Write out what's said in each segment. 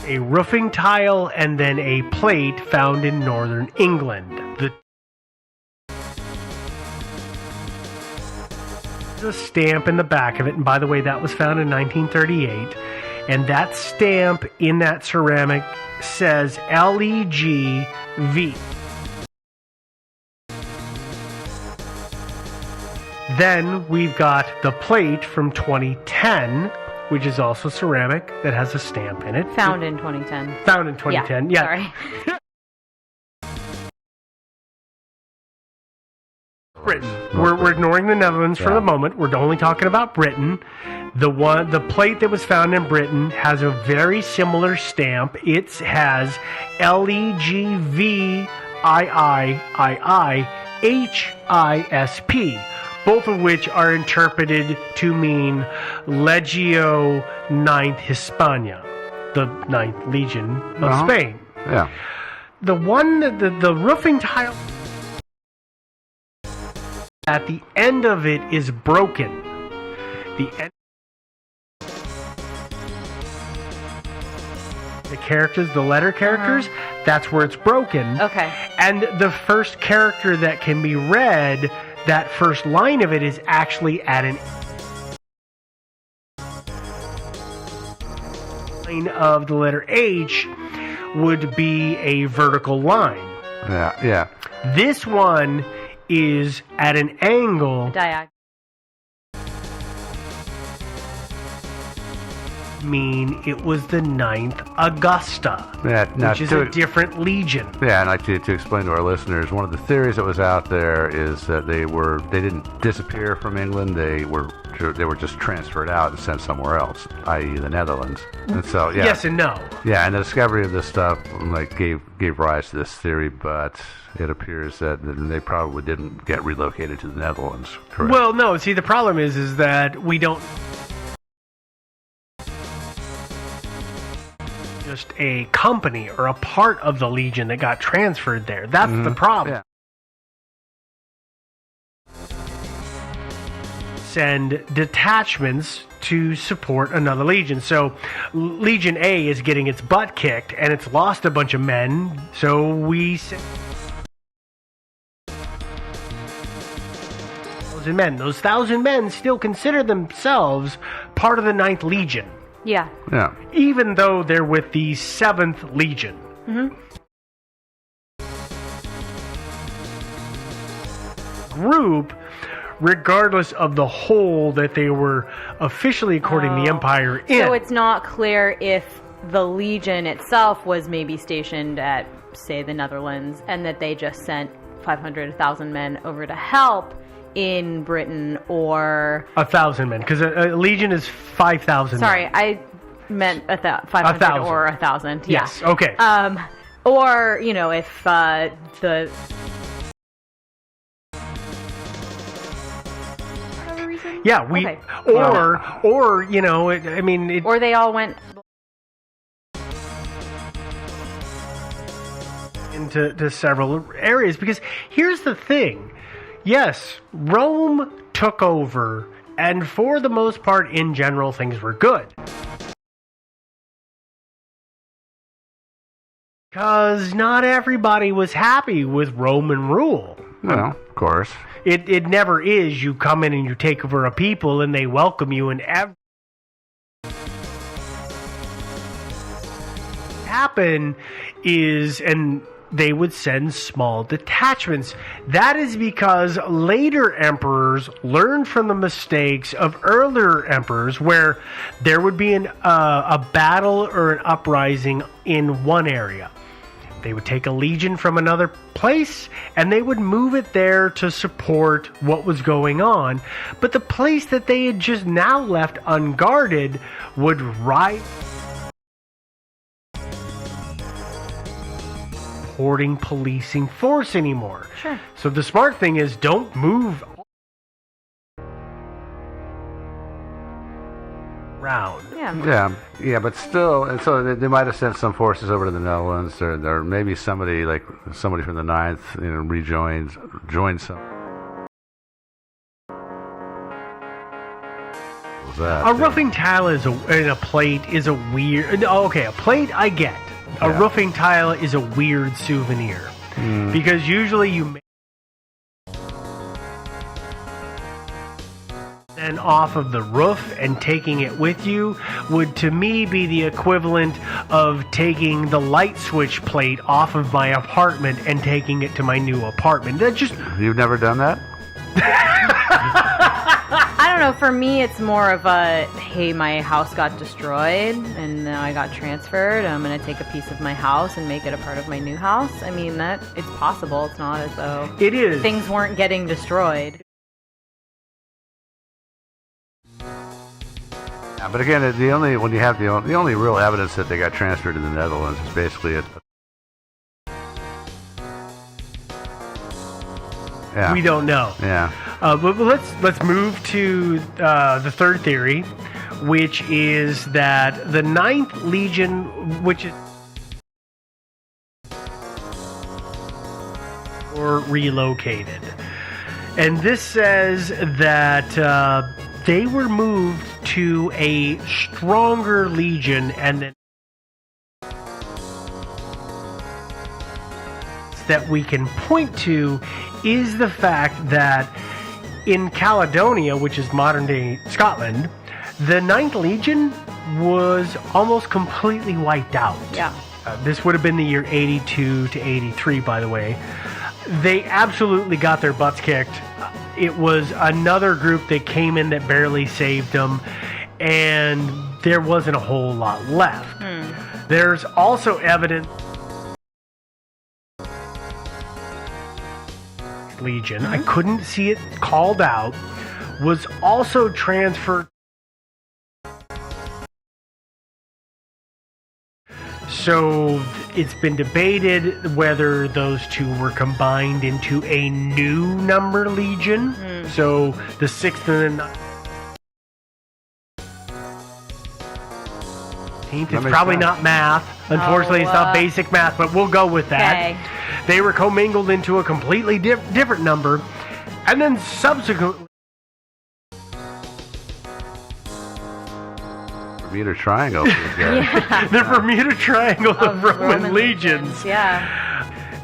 a roofing tile and then a plate found in northern England. The stamp in the back of it, and by the way, that was found in 1938, and that stamp in that ceramic says LEGV. Then we've got the plate from 2010, which is also ceramic, that has a stamp in it. Found in 2010. Found in 2010, yeah. Sorry. Britain. We're ignoring the Netherlands for the moment. We're only talking about Britain. The plate that was found in Britain has a very similar stamp. It has LEGVIIIHISP, both of which are interpreted to mean Legio Ninth Hispania, the Ninth Legion of Spain. Yeah. The one, the roofing tile at the end of it is broken. The end. The characters, the letter characters, that's where it's broken. Okay. And the first character that can be read, that first line of it is actually at an line of the letter H would be a vertical line. Yeah, yeah. This one is at an angle. Diagonal. Mean it was the 9th Augusta, which is a different legion. Yeah, and like to explain to our listeners, one of the theories that was out there is that they didn't disappear from England. They were just transferred out and sent somewhere else, i.e. the Netherlands. And so, yeah. Yes and no. Yeah, and the discovery of this stuff gave rise to this theory, but it appears that they probably didn't get relocated to the Netherlands. Correct? Well, no. See, the problem is that we don't. Just a company or a part of the Legion that got transferred there. That's the problem. Yeah. Send detachments to support another Legion. So Legion A is getting its butt kicked and it's lost a bunch of men. So we send 1,000 men. Those 1,000 men still consider themselves part of the 9th Legion. Yeah. Yeah. Even though they're with the 7th Legion. Mm-hmm. Group, regardless of the hole that they were officially courting the Empire in. So it's not clear if the Legion itself was maybe stationed at, say, the Netherlands, and that they just sent 500, 1,000 men over to help in Britain, or 1,000 men, because a legion is 5,000. Sorry, I meant 500 or 1,000. Yeah. Yes. Okay. Or if the yeah, we okay. or or they all went into several areas, because here's the thing. Yes, Rome took over, and for the most part, in general, things were good. Because not everybody was happy with Roman rule. Well, of course. It never is. You come in and you take over a people, and they welcome you, and happen is, and they would send small detachments. That is because later emperors learned from the mistakes of earlier emperors, where there would be a battle or an uprising in one area. They would take a legion from another place and they would move it there to support what was going on. But the place that they had just now left unguarded would rise. Supporting policing force anymore. Sure. So the smart thing is, don't move around. Yeah, but still, and so they might have sent some forces over to the Netherlands, or maybe somebody from the 9th, joined some. was that? A roofing tile and a plate is a weird. Okay, a plate I get. A Yeah. roofing tile is a weird souvenir because usually you make then off of the roof and taking it with you would to me be the equivalent of taking the light switch plate off of my apartment and taking it to my new apartment. That just You've never done that? I don't know. For me, it's more of a, hey, my house got destroyed and now I got transferred. I'm going to take a piece of my house and make it a part of my new house. I mean, that it's possible. It's not as though it is. things weren't getting destroyed. Yeah, but again, the only real evidence that they got transferred to the Netherlands is basically it. Yeah. We don't know. Yeah. But let's move to the third theory, which is that the Ninth Legion, which is or relocated, and this says that they were moved to a stronger legion, and then that we can point to is the fact that in Caledonia, which is modern-day Scotland, the Ninth Legion was almost completely wiped out. Yeah. This would have been the year 82 to 83, by the way. They absolutely got their butts kicked. It was another group that came in that barely saved them, and there wasn't a whole lot left. There's also evidence Legion, I couldn't see it called out, was also transferred. So it's been debated whether those two were combined into a new number legion. So the 6th and the 19th. It's probably not math. Unfortunately, it's not basic math, but we'll go with that. Okay. They were commingled into a completely different number, and then subsequently Bermuda Triangle. the Bermuda Triangle of Roman legions. Yeah.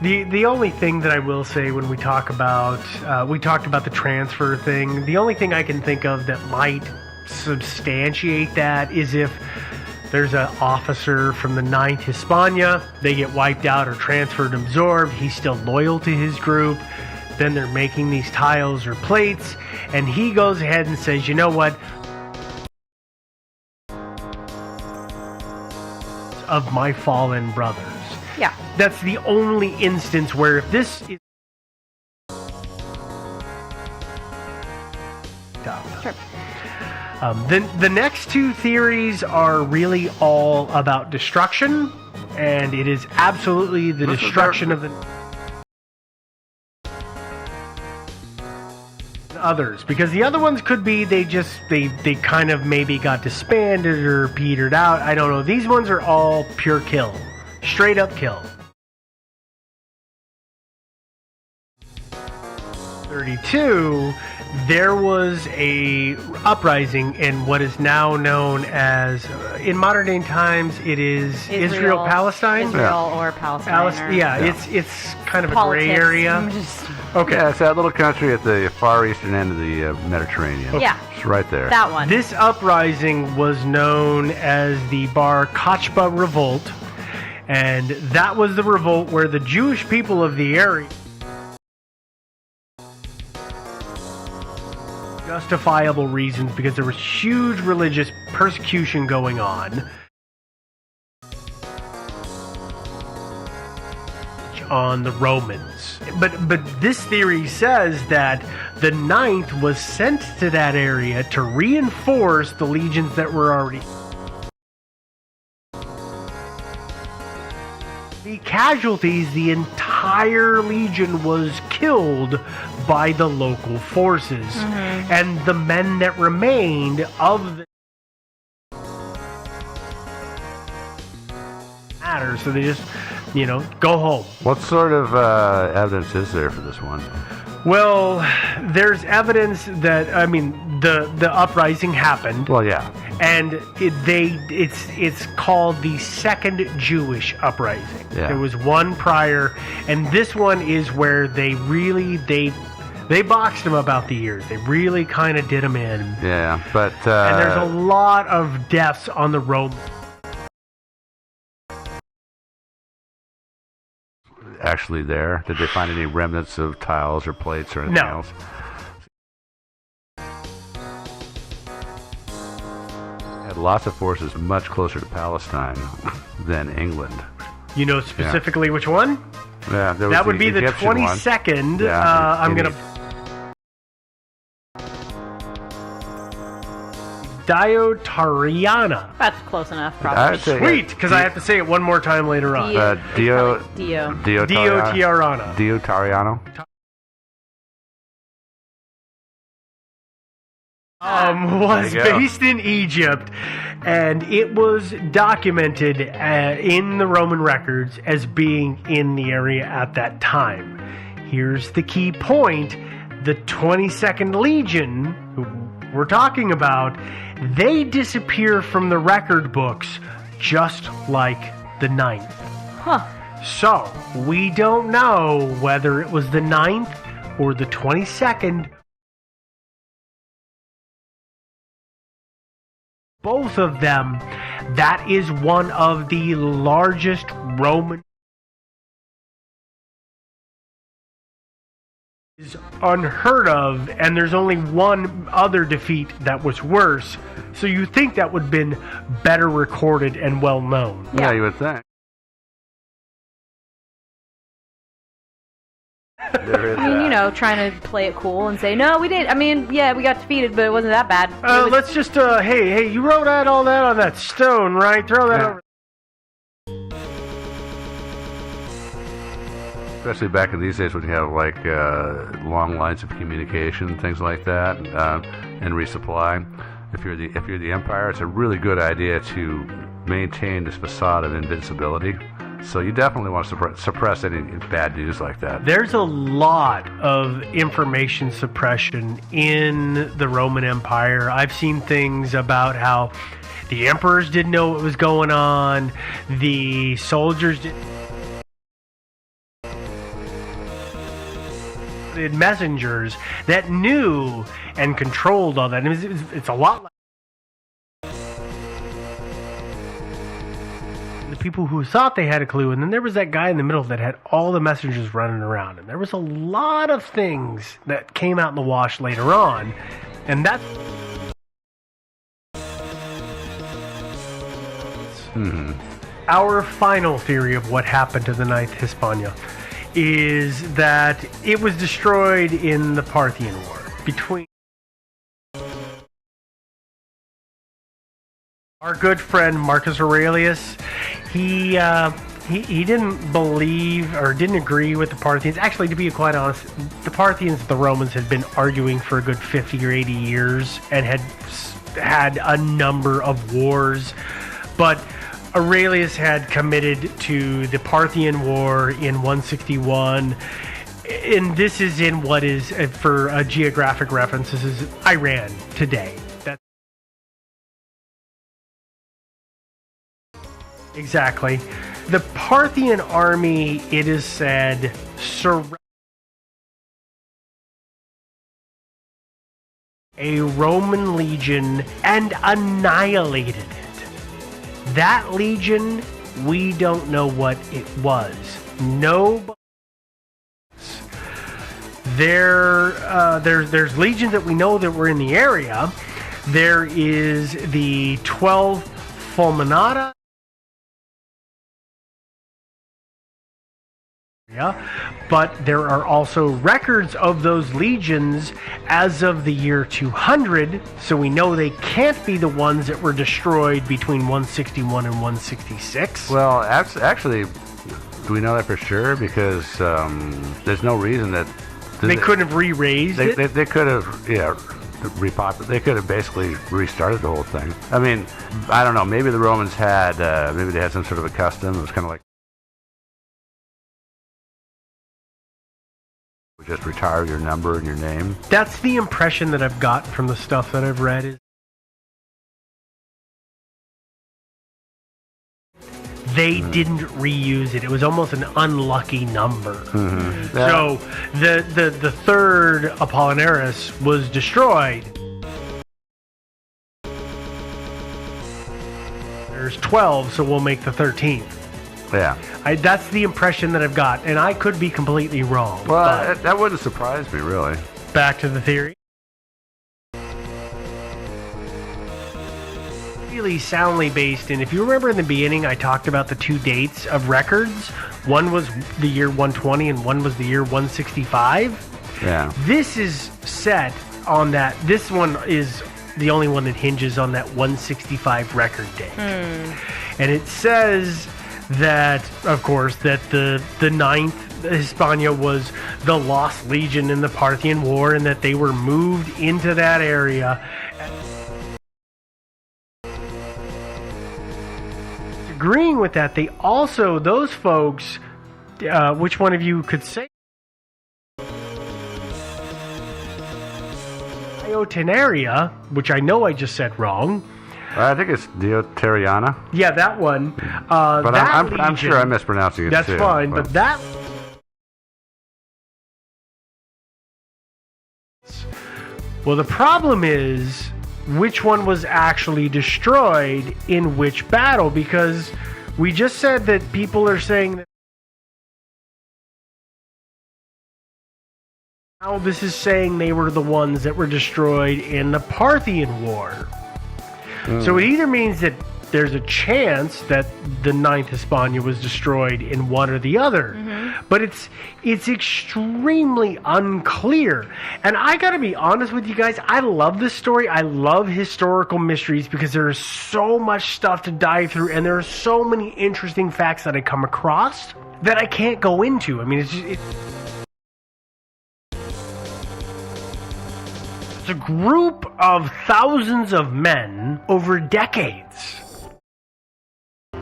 The only thing that I will say when we talk about we talked about the transfer thing, the only thing I can think of that might substantiate that is if there's an officer from the 9th Hispania, they get wiped out or transferred, absorbed, he's still loyal to his group, then they're making these tiles or plates, and he goes ahead and says, you know what, of my fallen brothers. Yeah. That's the only instance where if this is Sure. Then the next two theories are really all about destruction, and it is absolutely the destruction of the others, because the other ones could be they kind of maybe got disbanded or petered out. I don't know. These ones are all pure kill, straight up kill. 32, there was a uprising in what is now known as, in modern day times, it is Israel Palestine. Israel or Palestine. It's kind of politics. a gray area. Okay. Yeah, it's that little country at the far eastern end of the Mediterranean. Yeah. It's right there. That one. This uprising was known as the Bar Kokhba Revolt, and that was the revolt where the Jewish people of the area justifiable reasons because there was huge religious persecution going on the Romans. But this theory says that the 9th was sent to that area to reinforce the legions that were already. The casualties, the entire legion was killed by the local forces. And the men that remained of the matter, so they just, go home. What sort of evidence is there for this one? Well, there's evidence that the uprising happened. Well, yeah. And it's called the Second Jewish Uprising. Yeah. There was one prior, and this one is where they boxed them about the ears. They really kind of did them in. Yeah, but And there's a lot of deaths on the road. actually there? Did they find any remnants of tiles or plates or anything else? Had lots of forces much closer to Palestine than England. You know specifically which one? Yeah, there was that would be the Egyptian 22nd. One. Yeah, I'm going to... Diotariana. That's close enough, probably. Sweet, because I have to say it one more time later on. Diotariano. Diotariano. Was based in Egypt, and it was documented in the Roman records as being in the area at that time. Here's the key point. The 22nd Legion, who we're talking about, they disappear from the record books just like the 9th. Huh. So, we don't know whether it was the 9th or the 22nd. Both of them, that is one of the largest Roman is unheard of, and there's only one other defeat that was worse. So you think that would have been better recorded and well known. Yeah, you would think. Trying to play it cool and say, no, we didn't. We got defeated, but it wasn't that bad. Let's just, hey, you wrote out all that on that stone, right? Throw that over. Especially back in these days when you have long lines of communication, things like that, and resupply. If you're the Empire, it's a really good idea to maintain this facade of invincibility. So you definitely want to suppress any bad news like that. There's a lot of information suppression in the Roman Empire. I've seen things about how the emperors didn't know what was going on, the soldiers didn't. Messengers that knew and controlled all that. It's a lot like the people who thought they had a clue, and then there was that guy in the middle that had all the messengers running around, and there was a lot of things that came out in the wash later on, and that's our final theory of what happened to the 9th Hispania is that it was destroyed in the Parthian War between our good friend Marcus Aurelius. He didn't believe or didn't agree with the Parthians. Actually, to be quite honest, the Parthians and the Romans had been arguing for a good 50 or 80 years and had a number of wars, but Aurelius had committed to the Parthian War in 161, and this is in what is, for a geographic reference, this is Iran today. Exactly. The Parthian army, it is said, surrounded a Roman legion and annihilated it. That legion, we don't know what it was. There's legions that we know that were in the area. There is the 12 Fulminata. But there are also records of those legions as of the year 200, so we know they can't be the ones that were destroyed between 161 and 166. Well, actually, do we know that for sure? Because there's no reason that they couldn't have re-raised it. They could have, repopulated. They could have basically restarted the whole thing. I don't know. Maybe the Romans had, maybe they had some sort of a custom. It was kind of like just retire your number and your name. That's the impression that I've got from the stuff that I've read. Is they didn't reuse it. It was almost an unlucky number. Mm-hmm. So the third Apollinaris was destroyed. There's 12, so we'll make the 13th. Yeah. That's the impression that I've got, and I could be completely wrong. Well, that wouldn't surprise me, really. Back to the theory. Really soundly based in, if you remember in the beginning, I talked about the two dates of records. One was the year 120 and one was the year 165. Yeah. This is set on that. This one is the only one that hinges on that 165 record date. And it says that, of course, that the ninth Hispania was the lost legion in the Parthian War, and that they were moved into that area. Agreeing with that, they also, those folks, which one of you could say? Iotenaria, which I know I just said wrong. I think it's Dioteriana. Yeah, that one. But that I'm sure I'm mispronouncing it That's too. fine, but that... Well, the problem is which one was actually destroyed in which battle, because we just said that people are saying that now this is saying they were the ones that were destroyed in the Parthian War. So it either means that there's a chance that the ninth Hispania was destroyed in one or the other, but it's extremely unclear. And I gotta be honest with you guys, I love this story. I love historical mysteries because there is so much stuff to dive through, and there are so many interesting facts that I come across that I can't go into. I mean, it's a group of thousands of men over decades. A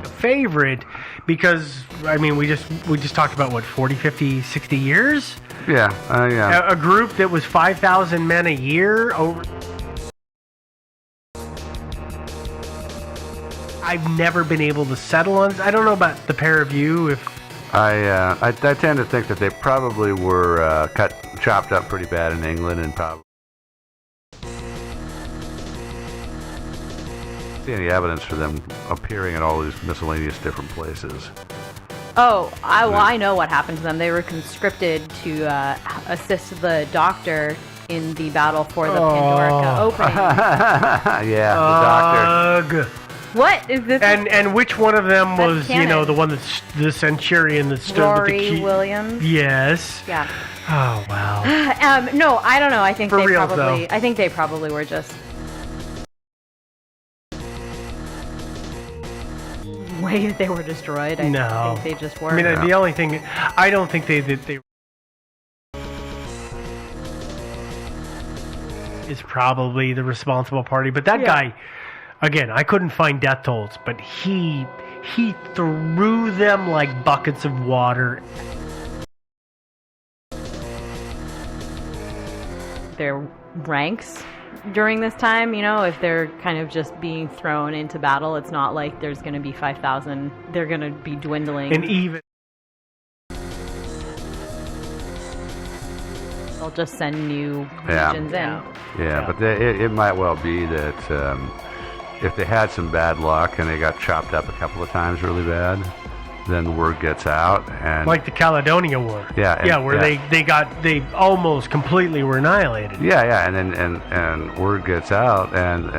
favorite because, I mean, we just talked about what, 40, 50, 60 years? Yeah, yeah. A group that was 5,000 men a year over. I've never been able to settle on. I don't know about the pair of you if I tend to think that they probably were chopped up pretty bad in England, and probably see any evidence for them appearing at all these miscellaneous different places. Oh, I know what happened to them. They were conscripted to assist the Doctor in the battle for the Pandorica opening. Yeah, the Doctor. What is this? And which one of them That's was, canon. the one that's the Centurion that stood with the Rory key? Williams. Yes. Yeah. Oh wow. No, I don't know. I think For they real, probably. though. I think they probably were just way they were destroyed. I No. think they just were. I mean, the only thing I don't think they is probably the responsible party, but that guy, again, I couldn't find death tolls, but he threw them like buckets of water. Their ranks during this time, if they're kind of just being thrown into battle, it's not like there's going to be 5,000. They're going to be dwindling. And even they'll just send new Yeah. legions in. Yeah, but it might well be that if they had some bad luck and they got chopped up a couple of times really bad, then word gets out, and like the Caledonia War. Where they almost completely were annihilated. Yeah, and then and word gets out, and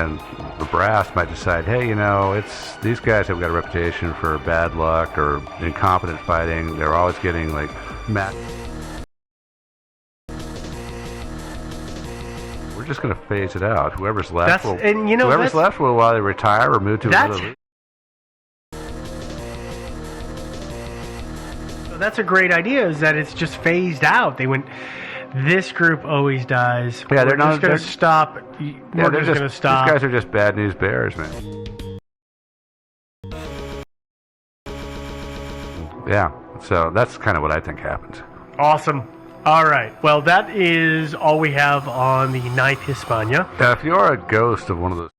the brass might decide, hey, it's these guys have got a reputation for bad luck or incompetent fighting. They're always getting like mad. We're just going to phase it out. Whoever's left whoever's left will either retire or move to another league. That's a great idea, is that it's just phased out. They went, this group always dies. Yeah, We're just going to stop. We're just going to stop. These guys are just bad news bears, man. Yeah, So that's kind of what I think happened. Awesome. All right. Well, that is all we have on the Ninth Hispania. If you're a ghost of one of those,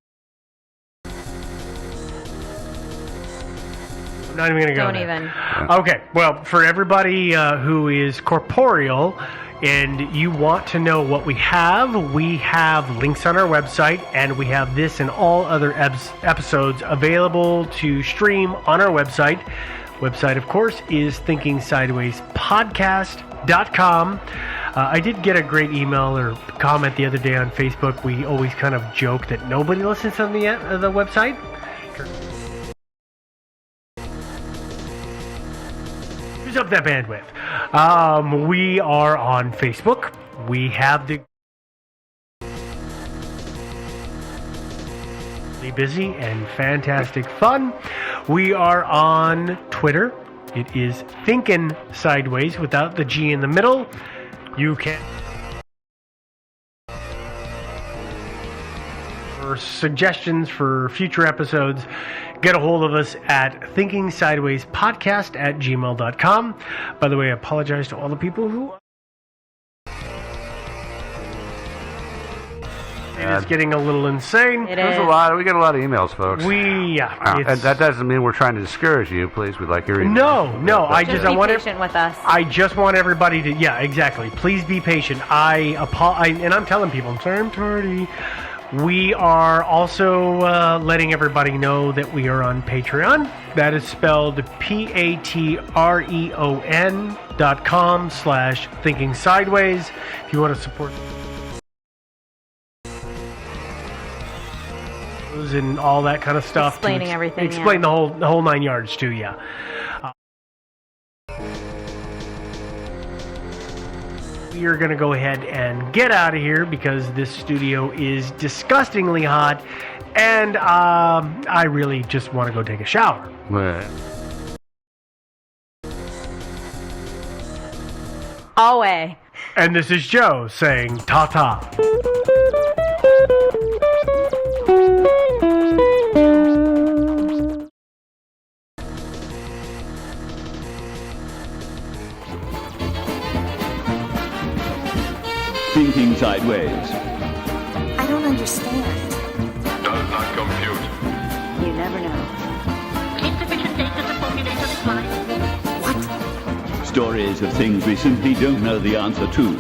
I'm not even going to go Don't there. even. Okay. Well, for everybody who is corporeal and you want to know what we have links on our website, and we have this and all other episodes available to stream on our website. Website, of course, is thinkingsidewayspodcast.com. I did get a great email or comment the other day on Facebook. We always kind of joke that nobody listens on the website. Use up that bandwidth. We are on Facebook. We have the busy and fantastic fun. We are on Twitter. It is Thinkin' Sideways without the G in the middle. You can for suggestions for future episodes, get a hold of us at thinkingsidewayspodcast@gmail.com. By the way, I apologize to all the people who it's getting a little insane. It there's is. a lot. We get a lot of emails, folks. And that doesn't mean we're trying to discourage you. Please, we'd like your email. No. I Just I be want patient with us. I just want everybody to, exactly. Please be patient. And I'm telling people, I'm sorry I'm tardy. We are also letting everybody know that we are on Patreon. That is spelled patreon.com/thinking sideways. If you want to support and all that kind of stuff. Explaining everything. Explain the whole 9 yards to you. We are going to go ahead and get out of here because this studio is disgustingly hot, and I really just want to go take a shower. Always. And this is Joe saying ta-ta. Thinking Sideways. I don't understand. Does not compute. You never know. Insufficient data to formulate a reply. Stories of things we simply don't know the answer to.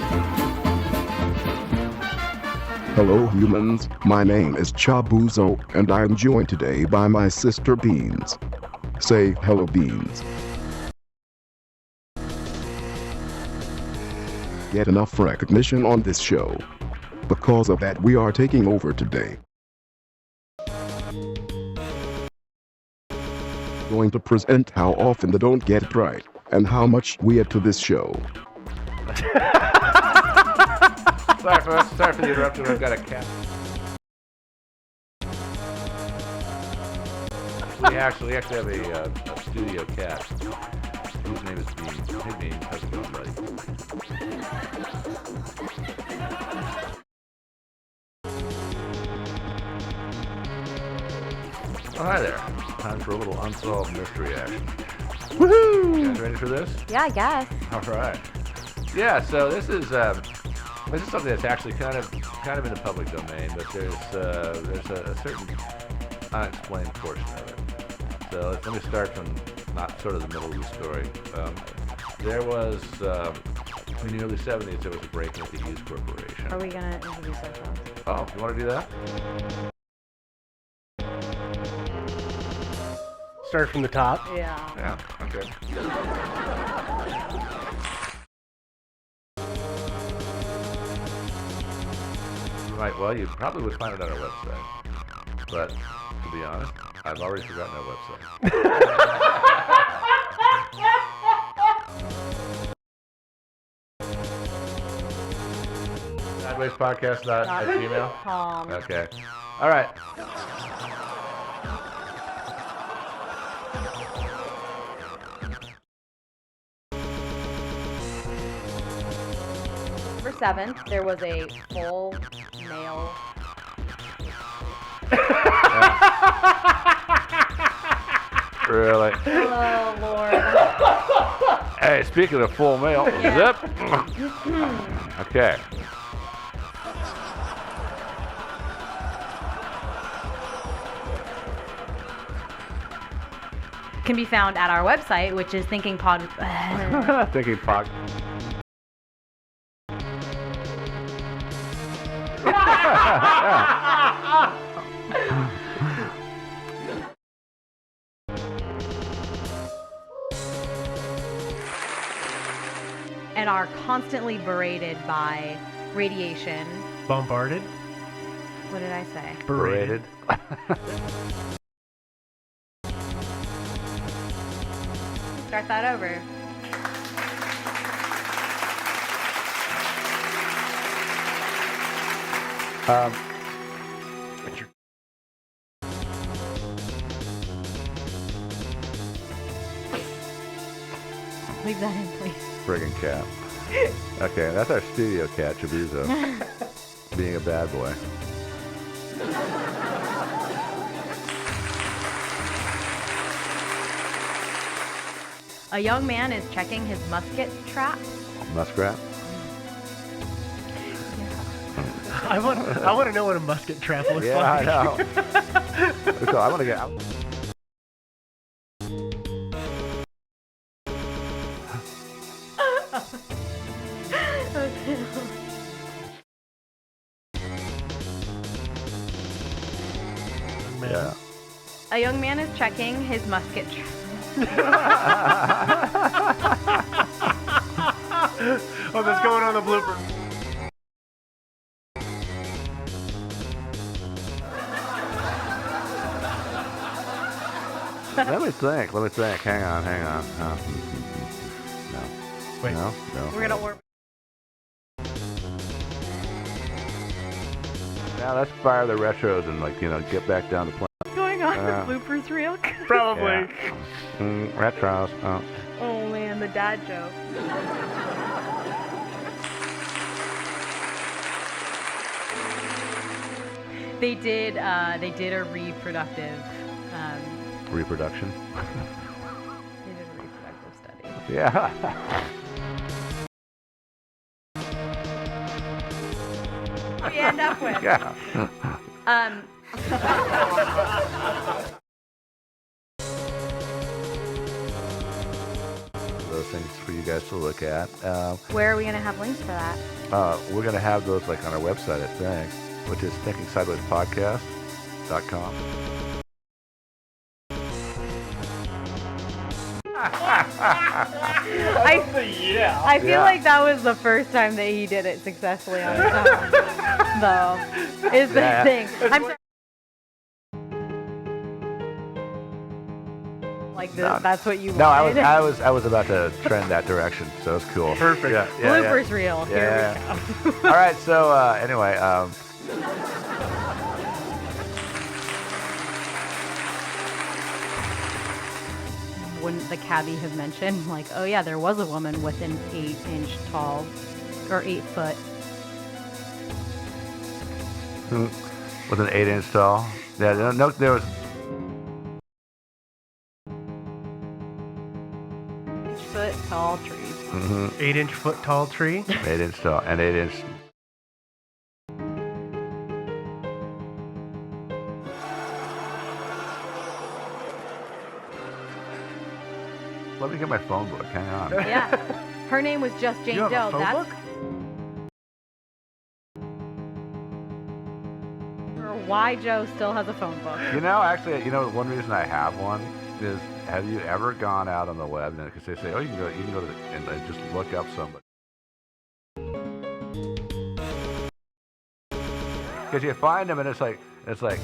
Hello humans, my name is Chabuzo, and I am joined today by my sister Beans. Say hello Beans. Get enough recognition on this show. Because of that we are taking over today. Going to present how often they don't get it right, and how much we add to this show. Sorry for the interruption. I've got a cat. We actually have a studio cat whose name is Beans. Hey Beans, how's it going, buddy? Oh, hi there. Time for a little unsolved mystery action. Woohoo! You guys ready for this? Yeah, I guess. All right. Yeah. So this is something that's actually kind of in the public domain, but there's a certain unexplained portion of it. So let me start from not sort of the middle of the story. There was in the early 70s there was a break-in at the Hughes Corporation. Are we going to introduce ourselves? Oh, you want to do that? Start from the top. Yeah. Yeah. Okay. Right, well, you probably would find it on our website. But, to be honest, I've already forgotten our website. Sidewayspodcast.gmail? Okay. All right. Number 7, there was a full male. Really? Oh, Lord. Hey, speaking of full mail, zip. Okay. Can be found at our website, which is Thinking Pod. Thinking Pod. And are constantly berated by radiation. Bombarded? What did I say? Berated. Start that over. Leave that in, please. Friggin' cat. Okay, that's our studio cat, Chabuzo. Being a bad boy. A young man is checking his musket trap. Muskrat? I want to know what a musket trap looks Yeah, like. I know. So I want to get out. Yeah. A young man is checking his musket trap. Oh, that's going on the blooper. Let me think. Hang on. No. Wait. No. We're gonna order. Now let's fire the retros and get back down to playing. What's going on? The bloopers reel? Probably. Retros. Oh man, the dad joke. They did a reproductive. Reproduction. They did a reproductive study. Yeah. What do you end up with? Yeah. Those things for you guys to look at. Where are we gonna have links for that? We're going to have those on our website, I think, which is thinkingsidewayspodcast.com. I feel like that was the first time that he did it successfully on his own, though. Is the thing. I'm like this. No. That's what you No, wanted. I was about to trend that direction, so it's cool. Perfect. Yeah, Bloopers reel. Here we go. All right, so anyway, Wouldn't the cabbie have mentioned, oh yeah, there was a woman with an 8-inch tall, or 8 foot. with an 8-inch tall. Yeah, no, there was. 8-foot tall trees. 8-inch foot tall tree. 8-inch tall and 8-inch. Let me get my phone book. Hang on. Yeah. Her name was just Jane You have Doe. a phone That's book? or why Joe still has a phone book. Actually, one reason I have one is, have you ever gone out on the web and because they say, oh, you can go to and just look up somebody. Because you find them and it's like,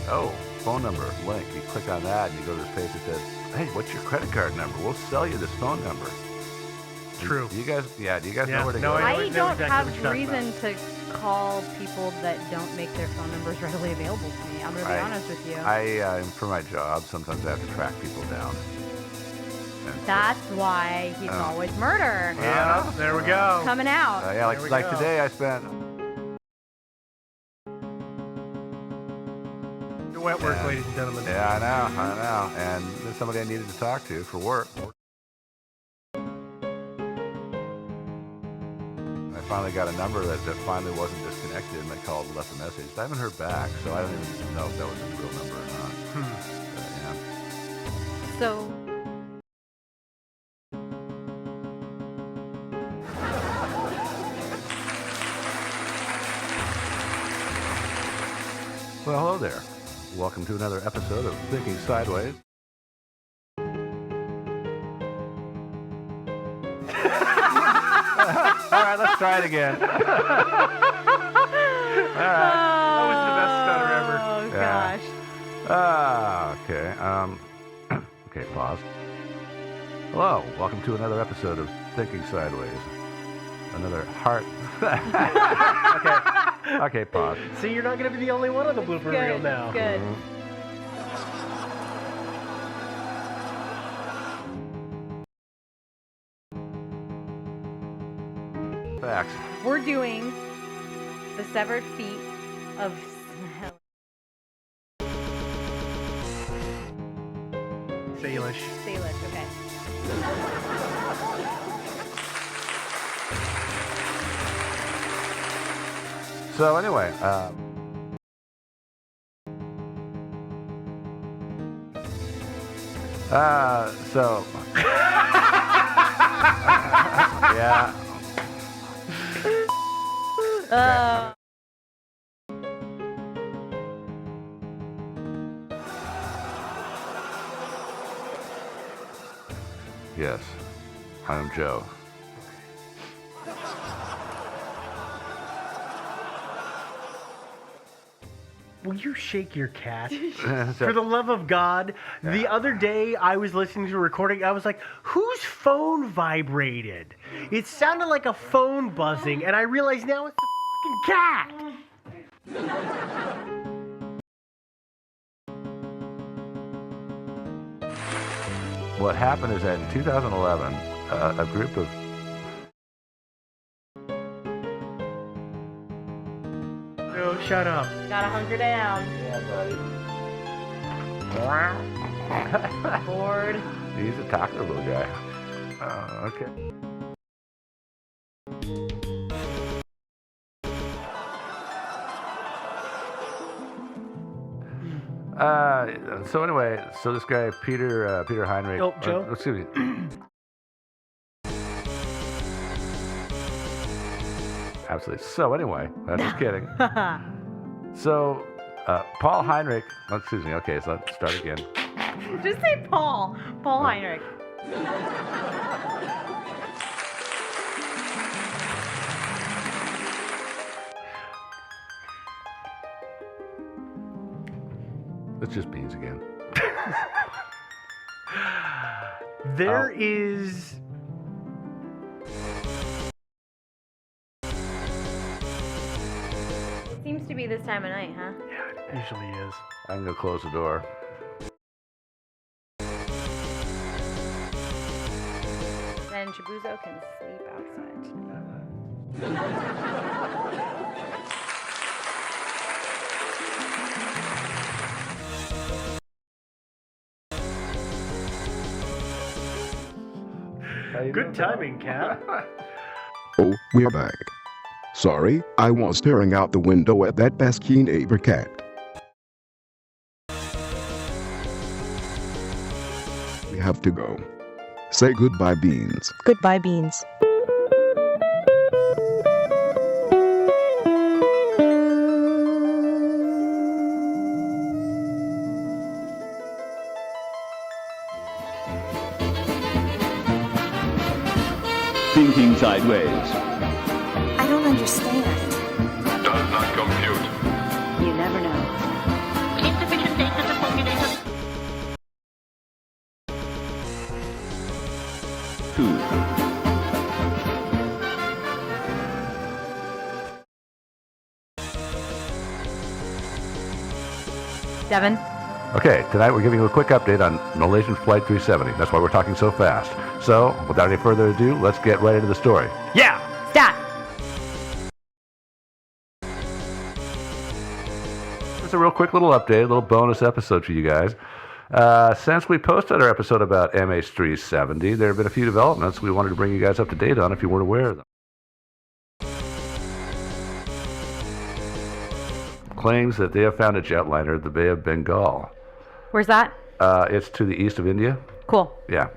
oh, phone number, link. You click on that and you go to this page that says, hey, what's your credit card number? We'll sell you this phone number. True. Do you guys know where to no, go? I I know don't exactly what have you're talking reason to call people that don't make their phone numbers readily available to me. I'm going to be honest with you. For my job, sometimes I have to track people down. That's why he's always murder. Yeah, there we go. Coming out. Yeah, There we like go. today I spent. Your wet work, ladies and gentlemen. Yeah, I know. And there's somebody I needed to talk to for work. finally got a number that finally wasn't disconnected, and they called and left a message. I haven't heard back, so I don't even know if that was a real number or not. Yeah. So, Well, hello there. Welcome to another episode of Thinking Sideways. All right, let's try it again. All right. That was the best stutter ever. oh Yeah. gosh. Okay. Okay, pause. Hello. Welcome to another episode of Thinking Sideways. Another heart. Okay, pause. See, you're not going to be the only one on the blooper reel Good. now. Good. Facts. We're doing the severed feet of Salish. Salish. Okay. So anyway, so yeah. Yes, I'm Joe. Will you shake your cat? So- For the love of God, the other day I was listening to a recording. I was like, whose phone vibrated? It sounded like a phone buzzing, and I realized now it's the fucking cat. What happened is that in 2011, a group of No, shut up. Gotta hunker down. Bored. he's a talker little guy. Okay. So anyway, so this guy Peter Heinrich. Oh, Joe? Excuse me. Absolutely. So anyway, I'm just kidding. So Paul Heinrich. Excuse me. Okay, so let's start again. Just say Paul. Paul Heinrich. It's just beans again. There is. It seems to be this time of night, huh? Yeah, it usually is. I'm gonna close the door. Then Chibuzo can sleep outside. Good timing, cat. Oh, we're back. Sorry, I was staring out the window at that pesky neighbor cat. We have to go. Say goodbye, Beans. Goodbye, Beans. Thinking Sideways. I don't understand. Does not compute. You never know. Insufficient data to formulate a 2. Devin. Okay, tonight we're giving you a quick update on Malaysian Flight 370. That's why we're talking so fast. So, without any further ado, let's get right into the story. Yeah. Stat. Just a real quick little update, a little bonus episode for you guys. Since we posted our episode about MH370, there have been a few developments we wanted to bring you guys up to date on if you weren't aware of them. claims that they have found a jetliner at the Bay of Bengal. Where's that? It's to the east of India. Cool. Yeah.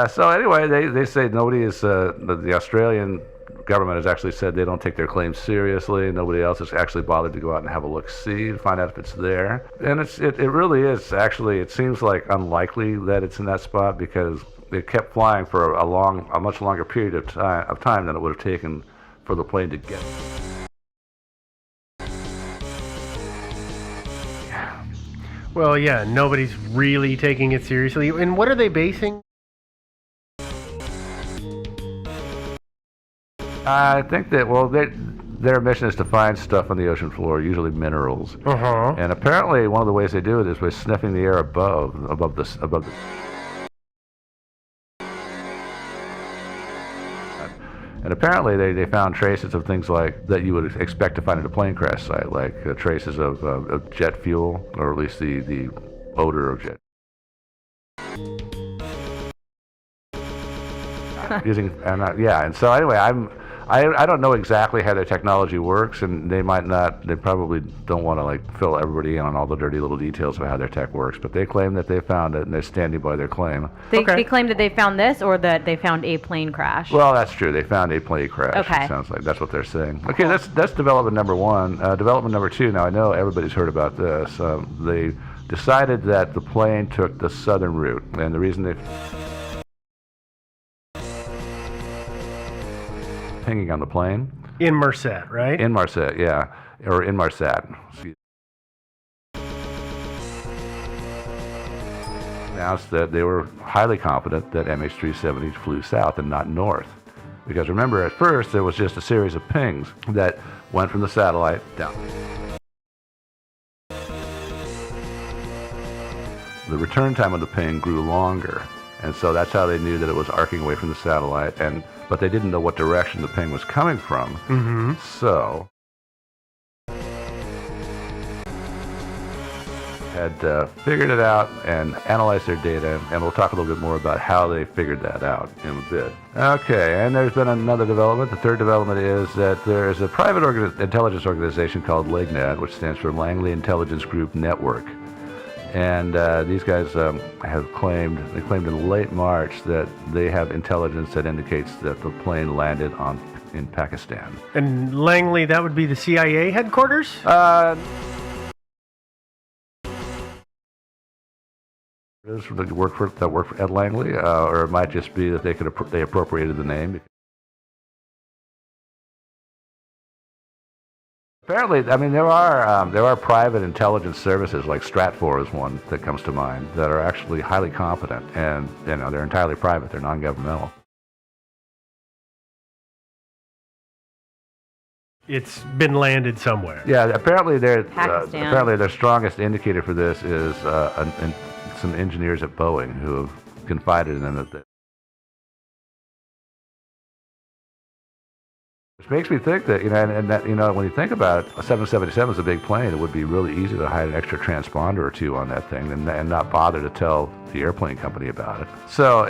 So anyway, they say nobody is, the Australian government has actually said they don't take their claims seriously. Nobody else has actually bothered to go out and have a look-see to find out if it's there. And it really is, actually, it seems like unlikely that it's in that spot because it kept flying for a much longer period of time than it would have taken for the plane to get. Well, yeah, nobody's really taking it seriously. And what are they basing? I think that, well, their mission is to find stuff on the ocean floor, usually minerals. Uh-huh. And apparently, one of the ways they do it is by sniffing the air above the. And apparently, they found traces of things like that you would expect to find at a plane crash site, like traces of jet fuel, or at least the odor of jet. And so anyway, I don't know exactly how their technology works, and they probably don't want to like fill everybody in on all the dirty little details of how their tech works, but they claim that they found it, and they're standing by their claim. They claim that they found this, or that they found a plane crash. Well, that's true. They found a plane crash. Okay. It sounds like that's what they're saying. Okay, that's development number one. Development number two, now I know everybody's heard about this. They decided that the plane took the southern route, and the reason they... pinging on the plane. In Marset, right? In Marset, yeah. Or in Marset. Announced that they were highly confident that MH370 flew south and not north. Because remember, at first, there was just a series of pings that went from the satellite down. The return time of the ping grew longer, and so that's how they knew that it was arcing away from the satellite, but they didn't know what direction the ping was coming from. Mm-hmm. So had figured it out and analyzed their data, and we'll talk a little bit more about how they figured that out in a bit. Okay, and there's been another development. The third development is that there is a private intelligence organization called LIGNET, which stands for Langley Intelligence Group Network. And these guys have claimed in late March that they have intelligence that indicates that the plane landed in Pakistan. And Langley, that would be the CIA headquarters? That work at Langley, or it might just be that they appropriated the name. Apparently, I mean, there are private intelligence services, like Stratfor is one that comes to mind, that are actually highly competent, and they're entirely private, they're non-governmental. It's been landed somewhere. Yeah, apparently Pakistan. their strongest indicator for this is some engineers at Boeing who have confided in them that. Which makes me think that, when you think about it, a 777 is a big plane. It would be really easy to hide an extra transponder or two on that thing and not bother to tell the airplane company about it. So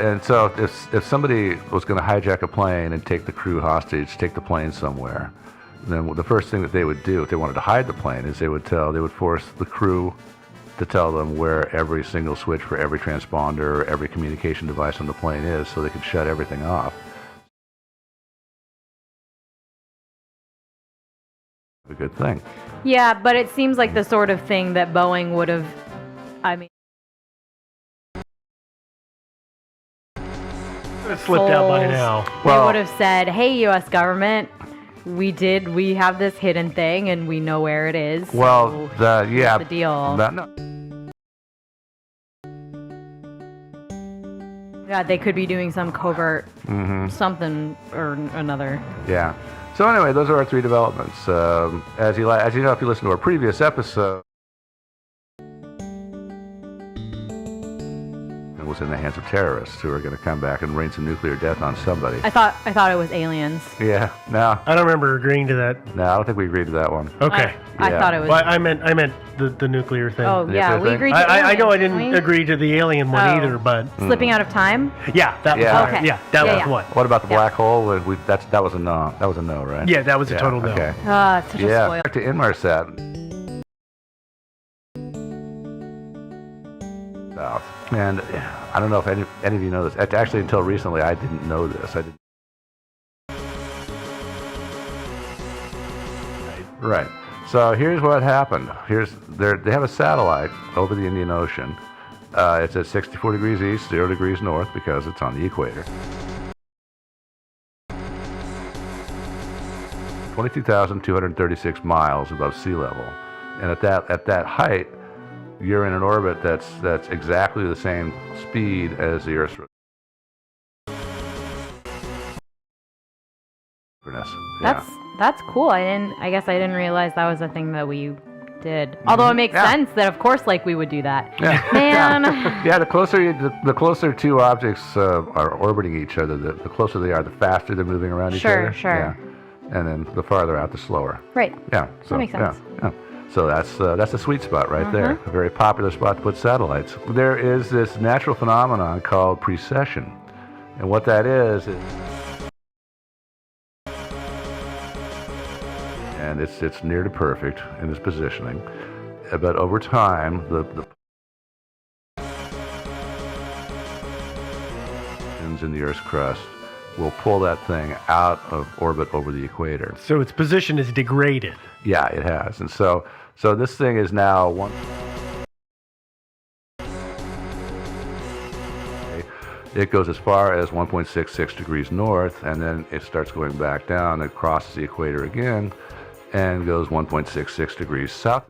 if somebody was going to hijack a plane and take the crew hostage, take the plane somewhere, then the first thing that they would do if they wanted to hide the plane is they would force the crew to tell them where every single switch for every transponder, every communication device on the plane is, so they could shut everything off. A good thing. Yeah, but it seems like the sort of thing that Boeing would have, It slipped out by now. They would have said, hey, U.S. government, we have this hidden thing and we know where it is. Well, so here's the deal. Yeah, they could be doing some covert something or another. Yeah. So anyway, those are our three developments. As you know, if you listen to our previous episode, it was in the hands of terrorists who are going to come back and rain some nuclear death on somebody. I thought it was aliens. Yeah. No. I don't remember agreeing to that. No, I don't think we agreed to that one. Okay. I thought it was. Well, I meant the nuclear thing. Oh, yeah, we agreed to I know I aliens, didn't agree to the alien one either, but Slipping out of time? yeah, that was Yeah. Okay. that was Yeah. one. What about the black hole? That was a no. That was a no, right? Yeah, that was a total no. Okay. Such a spoil. Back to Inmarsat. south. And I don't know if any of you know this. Actually, until recently, I didn't know this. I didn't. Right. So here's what happened. They have a satellite over the Indian Ocean. It's at 64 degrees east, 0 degrees north, because it's on the equator. 22,236 miles above sea level, and at that height, you're in an orbit that's exactly the same speed as the Earth's rotation. That's cool. I guess I didn't realize that was a thing that we did. Although it makes sense that of course we would do that. Yeah. Man. Yeah, the closer two objects are orbiting each other, the closer they are, the faster they're moving around each other. Sure. Yeah. And then the farther out, the slower. Right. Yeah. So that makes sense. Yeah. So that's a sweet spot right there. A very popular spot to put satellites. There is this natural phenomenon called precession, and what that is and it's near to perfect in its positioning, but over time the in the Earth's crust will pull that thing out of orbit over the equator. So its position is degraded. Yeah, it has. And so this thing is now one. It goes as far as 1.66 degrees north, and then it starts going back down. It crosses the equator again and goes 1.66 degrees south.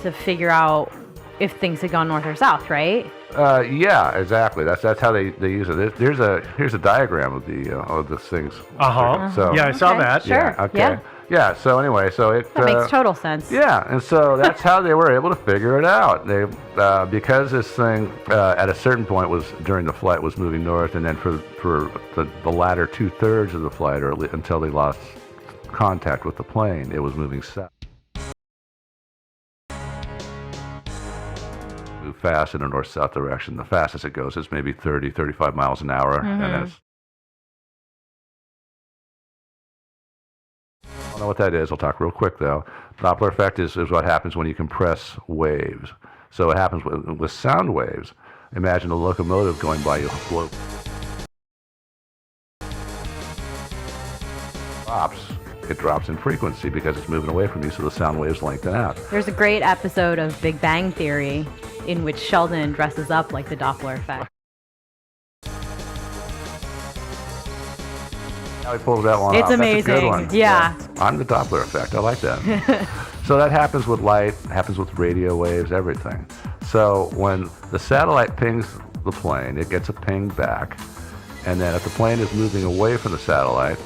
To figure out if things had gone north or south, right? Yeah, exactly. That's how they use it. Here's a diagram of the things. So yeah, I saw that. Sure. Yeah. Okay. Yeah. So anyway, that makes total sense. Yeah, and so that's how they were able to figure it out. They because this thing at a certain point during the flight was moving north, and then for the latter 2/3 of the flight, or until they lost contact with the plane, it was moving south. Move fast in a north-south direction. The fastest it goes is maybe 30, 35 miles an hour, and then it's. I don't know what that is. I'll talk real quick, though. Doppler effect is what happens when you compress waves. So it happens with sound waves. Imagine a locomotive going by you. It drops in frequency because it's moving away from you, so the sound waves lengthen out. There's a great episode of Big Bang Theory in which Sheldon dresses up like the Doppler effect. Now he pulls that one It's off. amazing. That's a good one. Yeah. I'm the Doppler effect. I like that. So that happens with light, happens with radio waves, everything. So when the satellite pings the plane, it gets a ping back. And then if the plane is moving away from the satellite,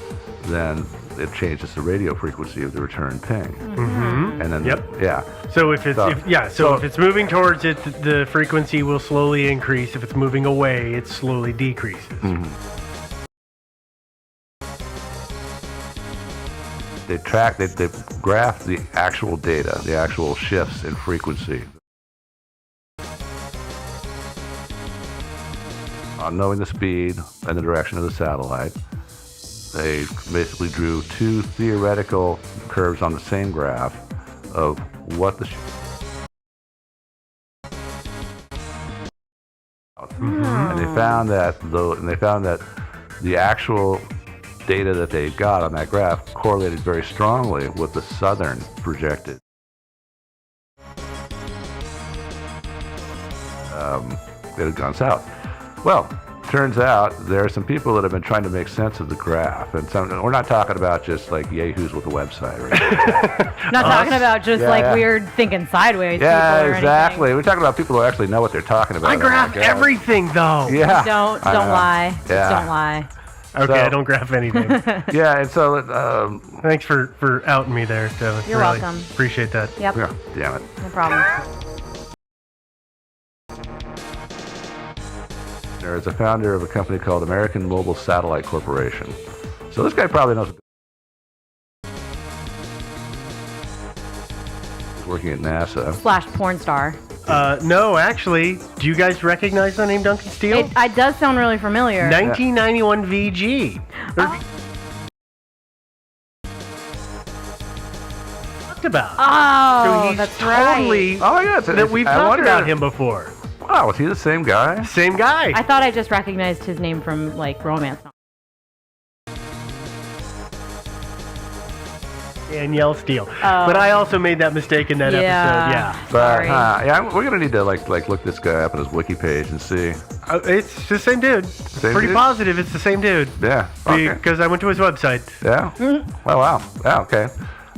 then it changes the radio frequency of the return ping. Mm-hmm. And then, yeah. So if it's moving towards it, the frequency will slowly increase. If it's moving away, it slowly decreases. Mm-hmm. They graph the actual data, the actual shifts in frequency. Knowing the speed and the direction of the satellite, they basically drew two theoretical curves on the same graph of what the and they found that the actual data that they got on that graph correlated very strongly with the southern projected. It had gone south. Well, turns out there are some people that have been trying to make sense of the graph, and we're not talking about just like yahoos with a website, right? Not talking about just weird thinking sideways. Yeah, people or exactly. anything. We're talking about people who actually know what they're talking about. I graph everything, though. Yeah. Don't lie. Yeah. Don't lie. Okay, I don't graph anything. Yeah, and so thanks for outing me there, Devin. You're really welcome. Appreciate that. Yep. Yeah, damn it. No problem. There is a founder of a company called American Mobile Satellite Corporation. So this guy probably knows. He's working at NASA. / porn star. No, actually, do you guys recognize the name Duncan Steele? It does sound really familiar. 1991 VG. Talked about. Oh, So he's that's totally right. Oh, yeah. that we've I talked wonder- about him before. Oh, was he the same guy? Same guy. I thought I just recognized his name from like romance novels. Danielle Steele. But I also made that mistake in that episode. Yeah. But Sorry. we're gonna need to like look this guy up on his wiki page and see. It's the same dude. Pretty dude? positive it's the same dude. Yeah. Okay. Because I went to his website. Yeah. Oh wow. Yeah. Okay.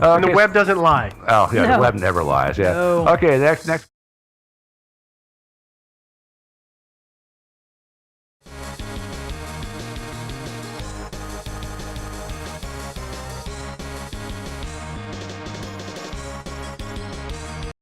And the Okay. web doesn't lie. Oh yeah. No. The web never lies. Yeah. No. Okay. Next.